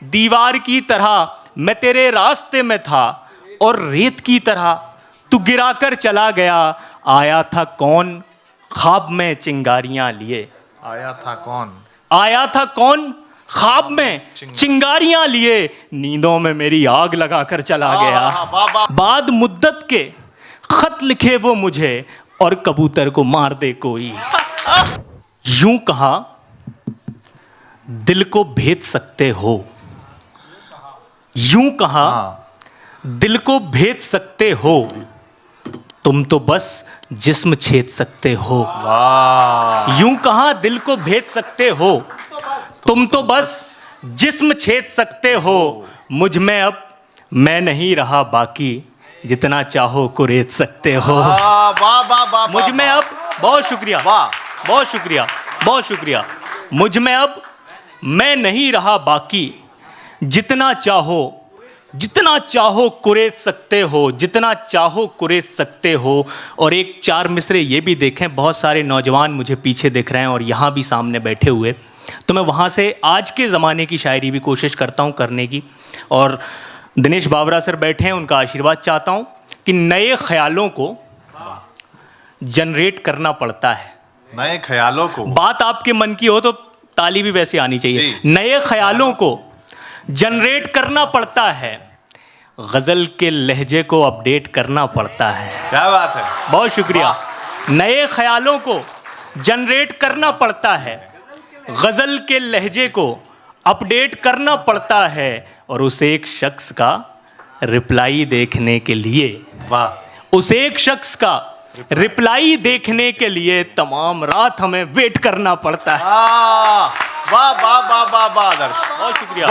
दीवार की तरह मैं तेरे रास्ते में था और रेत की तरह तू गिराकर चला गया। आया था कौन ख्वाब में चिंगारियां लिए। आया था कौन? आया था कौन ख्वाब में चिंगारियां लिए, नींदों में मेरी आग लगाकर चला गया। बाद मुद्दत के खत लिखे वो मुझे और कबूतर को मार दे कोई। यूं कहा दिल को भेद सकते हो, यूं कहा दिल को भेद सकते हो, तुम तो बस जिस्म छेद सकते हो। यूं कहा दिल को भेद सकते हो, तुम तो बस जिस्म छेद सकते हो। मुझ में अब मैं नहीं रहा बाकी, जितना चाहो कुरेद सकते हो। मुझ में अब, बहुत शुक्रिया, बहुत शुक्रिया, बहुत शुक्रिया। मुझ में अब मैं नहीं रहा बाकी, जितना चाहो कुरेद सकते हो, जितना चाहो कुरेद सकते हो। और एक चार मिसरे ये भी देखें, बहुत सारे नौजवान मुझे पीछे दिख रहे हैं और यहाँ भी सामने बैठे हुए, तो मैं वहाँ से आज के ज़माने की शायरी भी कोशिश करता हूँ करने की। और दिनेश बावरा सर बैठे हैं, उनका आशीर्वाद चाहता हूँ कि नए ख्यालों को जनरेट करना पड़ता है। नए ख्यालों को, बात आपके मन की हो तो ताली भी वैसे आनी चाहिए। नए ख्यालों को जनरेट करना पड़ता है, गज़ल के लहजे को अपडेट करना पड़ता है। क्या बात है, बहुत शुक्रिया। नए ख्यालों को जनरेट करना पड़ता है, गज़ल के लहजे को अपडेट करना पड़ता है। और उस एक शख्स का रिप्लाई देखने के लिए, उस एक शख्स का रिप्लाई देखने के लिए तमाम रात हमें वेट करना पड़ता है। वाह वाह वाह वाह वाह आदर्श, बहुत शुक्रिया।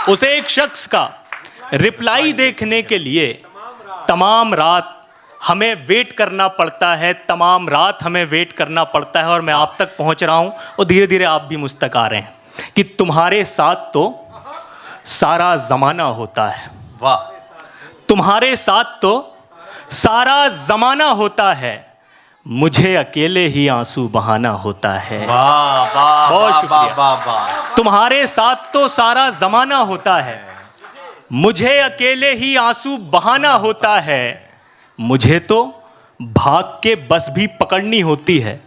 उस एक शख्स का रिप्लाई देखने के लिए तमाम रात हमें वेट करना पड़ता है, तमाम रात हमें वेट करना पड़ता है। और मैं आप तक पहुंच रहा हूं और धीरे धीरे आप भी मुझ तक आ रहे हैं कि तुम्हारे साथ तो सारा जमाना होता है। वाह, तुम्हारे साथ तो सारा जमाना होता है, मुझे अकेले ही आंसू बहाना होता है। वाह वाह, बहुत शुक्रिया। वाह वाह। तुम्हारे साथ तो सारा जमाना होता है, मुझे अकेले ही आंसू बहाना होता है। मुझे तो भाग के बस भी पकड़नी होती है।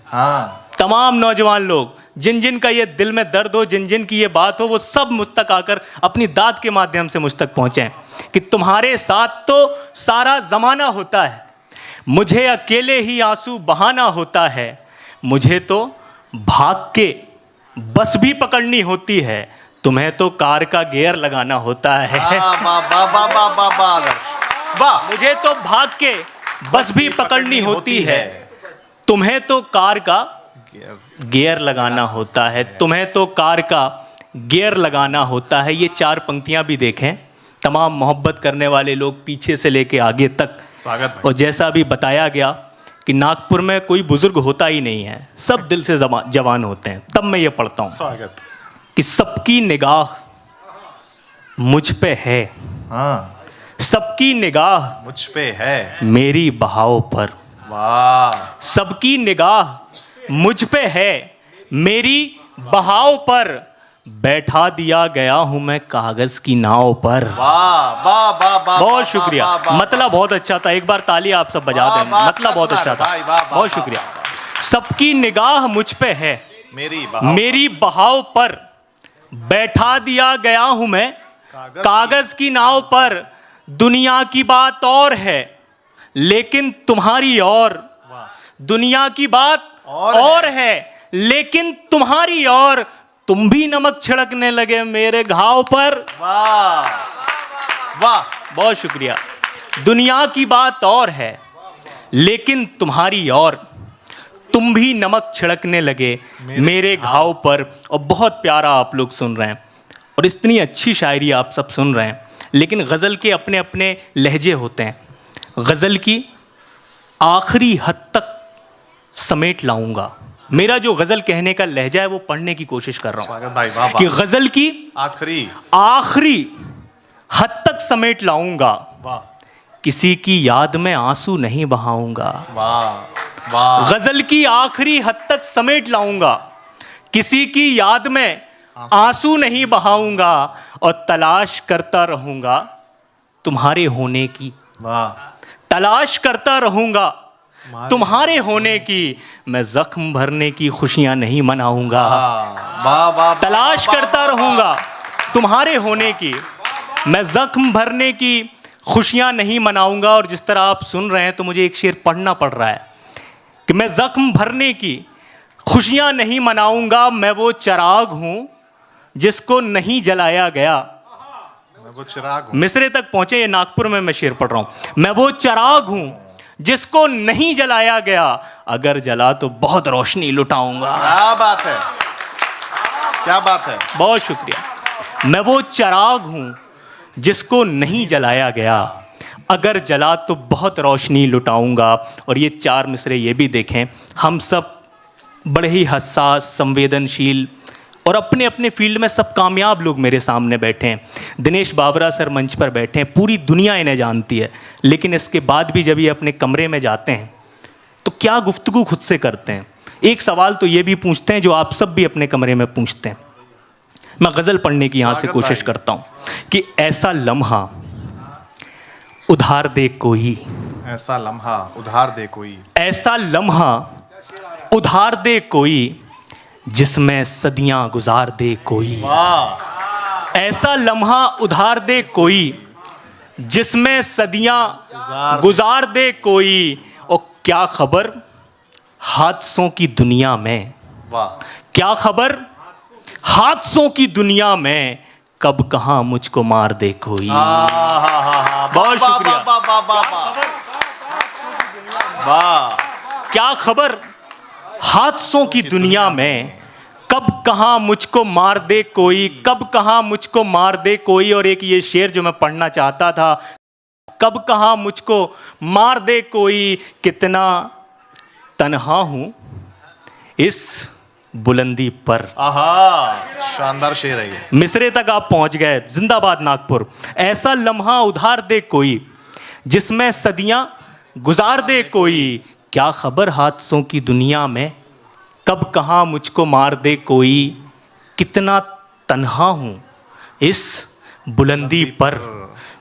तमाम नौजवान लोग जिन जिन का ये दिल में दर्द हो, जिन जिन की ये बात हो, वो सब मुझ तक आकर अपनी दाद के माध्यम से मुझ तक पहुंचे कि तुम्हारे साथ तो सारा जमाना होता है, मुझे अकेले ही आंसू बहाना होता है। मुझे तो भाग के बस भी पकड़नी होती है, तुम्हें तो कार का गियर लगाना होता है। मुझे तो भाग के बस भी पकड़नी होती है, तुम्हें तो कार का गियर लगाना होता है, तुम्हें तो कार का गियर लगाना होता है। ये चार पंक्तियां भी देखें, तमाम मोहब्बत करने वाले लोग पीछे से लेके आगे तक स्वागत। और जैसा अभी बताया गया कि नागपुर में कोई बुजुर्ग होता ही नहीं है, सब दिल से जवान होते हैं। तब मैं ये पढ़ता हूँ स्वागत कि सबकी निगाह मुझ पे है, सबकी निगाह मुझ पे है, मेरी बहाव पर। वाह, सबकी निगाह मुझ पे है, मेरी बहाव पर, बैठा दिया गया हूं मैं कागज की नाव पर। वाह वाह वाह वाह, बहुत शुक्रिया। मतलब बहुत अच्छा था, एक बार ताली आप सब बजा दें। मतलब बहुत अच्छा था, बहुत शुक्रिया। सबकी निगाह मुझ पे है, मेरी बहाव पर, बैठा दिया गया हूं मैं कागज की नाव पर। दुनिया की बात और है लेकिन तुम्हारी और, दुनिया की बात और है लेकिन तुम्हारी और, तुम भी नमक छिड़कने लगे मेरे घाव पर। वाह वाह, बहुत शुक्रिया। दुनिया की बात और है लेकिन तुम्हारी और, तुम भी नमक छिड़कने लगे मेरे घाव पर। और बहुत प्यारा आप लोग सुन रहे हैं और इतनी अच्छी शायरी आप सब सुन रहे हैं, लेकिन गज़ल के अपने अपने लहजे होते हैं। गज़ल की आखिरी हद तक समेट लाऊंगा। मेरा जो गज़ल कहने का लहजा है वो पढ़ने की कोशिश कर रहा हूँ कि गज़ल की आखिरी हद तक समेट लाऊंगा। किसी की याद में आंसू नहीं बहाऊंगा। गज़ल की आखिरी हद तक समेट लाऊंगा, किसी की याद में आंसू नहीं बहाऊंगा। और तलाश करता रहूंगा तुम्हारे होने की, वाह तलाश करता रहूंगा तुम्हारे होने की। मैं जख्म भरने की खुशियां नहीं मनाऊंगा, वाह वाह, तलाश करता रहूंगा तुम्हारे होने की। मैं जख्म भरने की खुशियां नहीं मनाऊंगा। और जिस तरह आप सुन रहे हैं तो मुझे एक शेर पढ़ना पड़ रहा है कि मैं जख्म भरने की खुशियां नहीं मनाऊंगा। मैं वो चिराग हूं जिसको नहीं जलाया गया। मैं वो चिराग हूं। मिसरे तक पहुंचे, ये नागपुर में मैं शेर पढ़ रहा हूं। मैं वो चिराग हूं जिसको नहीं जलाया गया, अगर जला तो बहुत रोशनी लुटाऊंगा। क्या बात है, क्या बात है। बहुत शुक्रिया। मैं वो चिराग हूं जिसको नहीं जलाया गया, अगर जला तो बहुत रोशनी लुटाऊंगा। और ये 4 मिसरे ये भी देखें, हम सब बड़े ही हसास, संवेदनशील और अपने अपने फील्ड में सब कामयाब लोग मेरे सामने बैठे हैं। दिनेश बावरा सर मंच पर बैठे हैं, पूरी दुनिया इन्हें जानती है, लेकिन इसके बाद भी जब ये अपने कमरे में जाते हैं तो क्या गुफ्तगू खुद से करते हैं। एक सवाल तो ये भी पूछते हैं जो आप सब भी अपने कमरे में पूछते हैं। मैं गज़ल पढ़ने की यहाँ से कोशिश करता हूँ कि ऐसा लम्हा उधार दे कोई, ऐसा लम्हा उधार दे कोई, ऐसा लम्हा उधार दे कोई जिसमें सदियां गुजार दे कोई। वाह ऐसा लम्हा उधार दे कोई जिसमें सदियां गुजार दे कोई। और क्या खबर हादसों की दुनिया में, वाह, क्या खबर हादसों की दुनिया में, कब कहाँ मुझको मार दे कोई। बहुत शुक्रिया। वाह, क्या खबर हादसों की दुनिया में, कब कहाँ मुझको मार दे कोई, कब कहाँ मुझको मार दे कोई। और एक ये शेर जो मैं पढ़ना चाहता था, कब कहाँ मुझको मार दे कोई, कितना तन्हा हूँ इस बुलंदी पर। आहा, शानदार शेर है ये। मिसरे तक आप पहुंच गए। जिंदाबाद नागपुर। ऐसा लम्हा उधार दे कोई जिसमें सदियां गुजार दे कोई, क्या खबर हादसों की दुनिया में, कब कहाँ मुझको मार दे कोई, कितना तन्हा हूँ इस बुलंदी पर,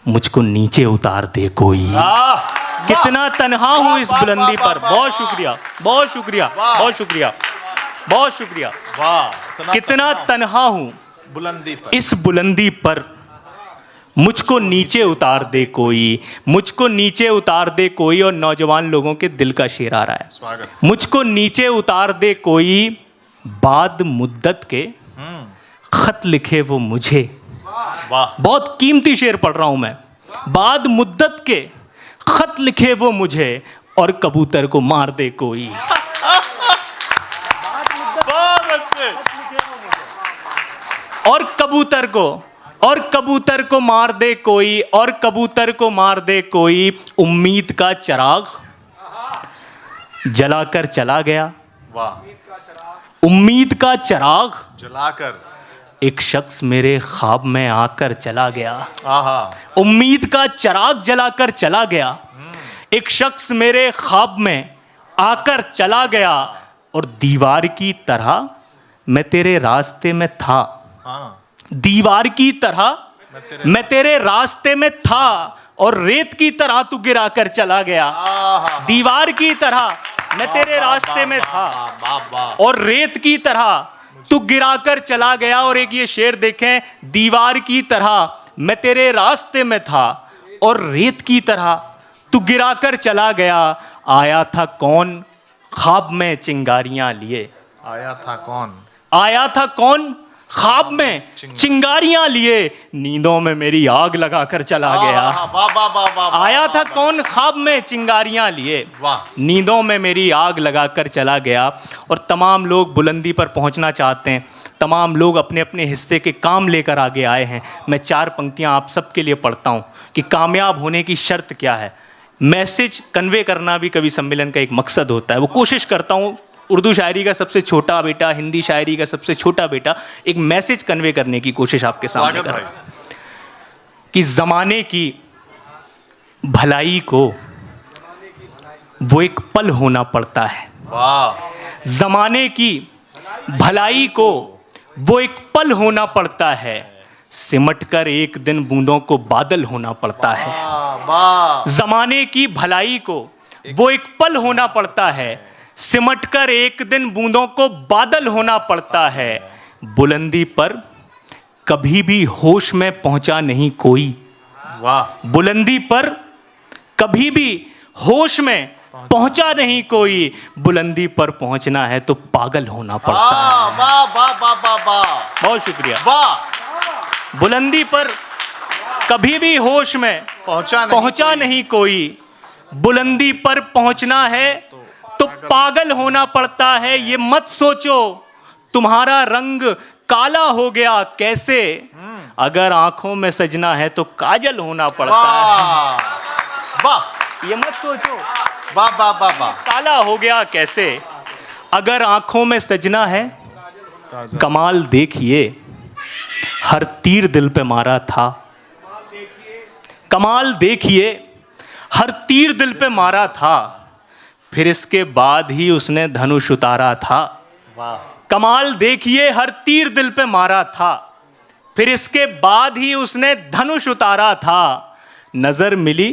मुझको नीचे उतार दे कोई। कितना तन्हा हूँ इस बुलंदी पर। बहुत शुक्रिया, बहुत शुक्रिया, बहुत शुक्रिया, बहुत शुक्रिया। वाह, कितना तन्हा हूँ बुलंदी पर, इस बुलंदी पर, मुझको नीचे उतार दे कोई, मुझको नीचे उतार दे कोई। और नौजवान लोगों के दिल का शेर आ रहा है। स्वागत। मुझको नीचे उतार दे कोई, बाद मुद्दत के खत लिखे वो मुझे। वाह, बहुत कीमती शेर पढ़ रहा हूं मैं। बाद मुद्दत के खत लिखे वो मुझे, और कबूतर को मार दे कोई। बहुत अच्छे। और कबूतर को मार दे कोई, और कबूतर को मार दे कोई। उम्मीद का चिराग जलाकर चला गया। वाह, उम्मीद का चिराग जलाकर एक शख्स मेरे ख्वाब में आकर चला गया। आहा, उम्मीद का चिराग जलाकर चला गया, एक शख्स मेरे ख्वाब में आकर चला गया। और दीवार की तरह मैं तेरे रास्ते में था, हाँ, दीवार की तरह मैं तेरे रास्ते में था, और रेत की तरह तू गिरा कर चला गया। आहा, दीवार की तरह मैं तेरे रास्ते में था, वाह, और रेत की तरह तू गिरा कर चला गया। और एक ये शेर देखें, दीवार की तरह मैं तेरे रास्ते में था, और रेत की तरह तू गिरा कर चला गया। आया था कौन ख्वाब में चिंगारियां लिए, आया था कौन, आया था कौन ख्वाब में चिंगारियां लिए, नींदों में मेरी आग लगाकर चला गया। वाह वाह वाह वाह, आया था कौन ख्वाब में चिंगारियां लिए, वाह, नींदों में मेरी आग लगाकर चला गया। और तमाम लोग बुलंदी पर पहुंचना चाहते हैं, तमाम लोग अपने अपने हिस्से के काम लेकर आगे आए हैं। मैं 4 पंक्तियां आप सबके लिए पढ़ता हूं कि कामयाब होने की शर्त क्या है। मैसेज कन्वे करना भी कवि सम्मेलन का एक मकसद होता है। वो कोशिश करता हूँ, उर्दू शायरी का सबसे छोटा बेटा, हिंदी शायरी का सबसे छोटा बेटा, एक मैसेज कन्वे करने की कोशिश आपके सामने कर रहा है कि ज़माने की भलाई को वो एक पल होना पड़ता है। वाह, ज़माने की भलाई को वो एक पल होना पड़ता है, सिमट कर एक दिन बूंदों को बादल होना पड़ता है। वाह वाह। जमाने की भलाई को वो एक पल होना पड़ता है, सिमट कर एक दिन बूंदों को बादल होना पड़ता है। बुलंदी पर कभी भी होश में पहुंचा नहीं कोई, वाह। बुलंदी पर कभी भी होश में पहुंचा नहीं कोई, बुलंदी पर पहुंचना है तो पागल होना पड़ता है। वाह वाह वाह वाह वाह। बहुत शुक्रिया। वाह। बुलंदी पर कभी भी होश में पहुंचा नहीं कोई, बुलंदी पर पहुंचना है तो पागल होना पड़ता है। ये मत सोचो तुम्हारा रंग काला हो गया कैसे, अगर आंखों में सजना है तो काजल होना पड़ता है। वाह। ये मत सोचो वाह वाह वाह वाह। काला हो गया कैसे, अगर आंखों में सजना है। कमाल देखिए हर तीर दिल पे मारा था, कमाल देखिए हर तीर दिल पे मारा था, फिर इसके बाद ही उसने धनुष उतारा था। वाह। कमाल देखिए हर तीर दिल पे मारा था, फिर इसके बाद ही उसने धनुष उतारा था। नजर मिली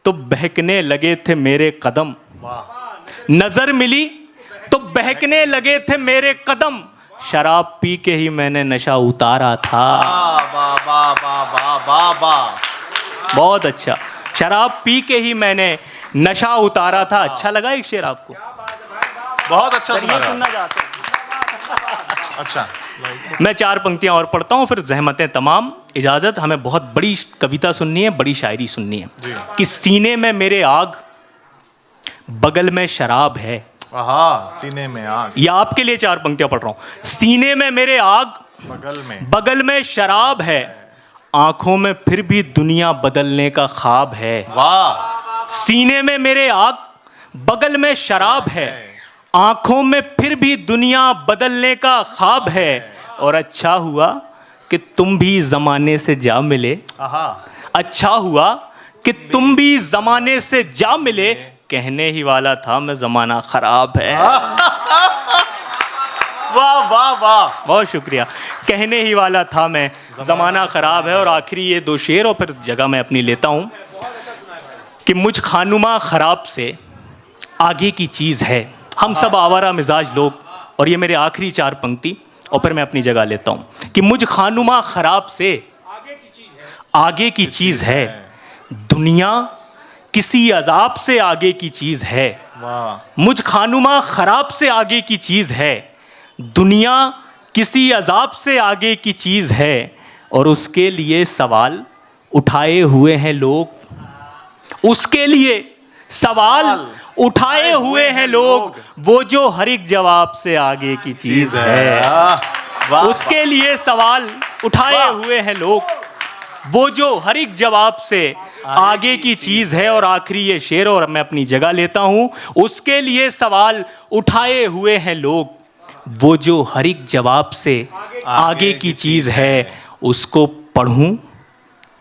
तो बहकने लगे थे मेरे कदम, वाह। नजर मिली तो बहकने लगे थे मेरे कदम, शराब पी के ही मैंने नशा उतारा था। वाह वाह वाह वाह वाह वाह। बहुत अच्छा, शराब पी के ही मैंने नशा उतारा था। अच्छा लगा एक शेर आपको? बहुत अच्छा ये सुना रहा। सुनना चाहते हैं? अच्छा। मैं 4 पंक्तियां और पढ़ता हूं, फिर जहमतें तमाम। इजाजत, हमें बहुत बड़ी कविता सुननी है, बड़ी शायरी सुननी है। जी। कि सीने में मेरे आग, बगल में शराब है। आहा, सीने में आग। ये आपके लिए 4 पंक्तियां पढ़ रहा हूं। सीने में मेरे आग, बगल में शराब है, आंखों में फिर भी दुनिया बदलने का ख्वाब है। वाह। सीने में मेरे आग, बगल में शराब है, आंखों में फिर भी दुनिया बदलने का ख्वाब है। और अच्छा हुआ कि तुम भी जमाने से जा मिले, आहा। अच्छा हुआ कि तुम भी जमाने से जा मिले, कहने ही वाला था मैं जमाना खराब है। वाह वाह वाह। बहुत शुक्रिया। कहने ही वाला था मैं जमाना खराब है। और आखिरी ये 2 शेर और फिर जगह मैं अपनी लेता हूं कि मुझ खानुमा खराब से आगे की चीज है, हम सब आवारा मिजाज लोग। और ये मेरे आखिरी 4 पंक्ति और फिर मैं अपनी जगह लेता हूं कि मुझ खानुमा खराब से आगे की चीज है, दुनिया किसी अजाब से आगे की चीज है। वाह। मुझ खानुमा खराब से आगे की चीज है, दुनिया किसी अजाब से आगे की चीज है। और उसके लिए सवाल उठाए हुए हैं लोग, उसके लिए सवाल उठाए हुए हैं लोग, वो जो हर एक जवाब से आगे की चीज है। वाह। उसके लिए सवाल उठाए हुए हैं लोग, वो जो हर एक जवाब से आगे की चीज है। और आखिरी ये शेर और मैं अपनी जगह लेता हूं। उसके लिए सवाल उठाए हुए हैं लोग, वो जो हर एक जवाब से आगे की चीज है। उसको पढ़ूं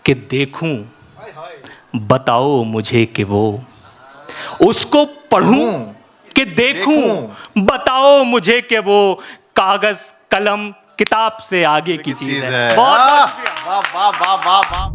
कि देखूं, बताओ मुझे कि वो, उसको पढ़ूं कि देखूं, बताओ मुझे कि वो कागज कलम किताब से आगे की चीज है। बहुत वाह वाह वाह वाह वाह।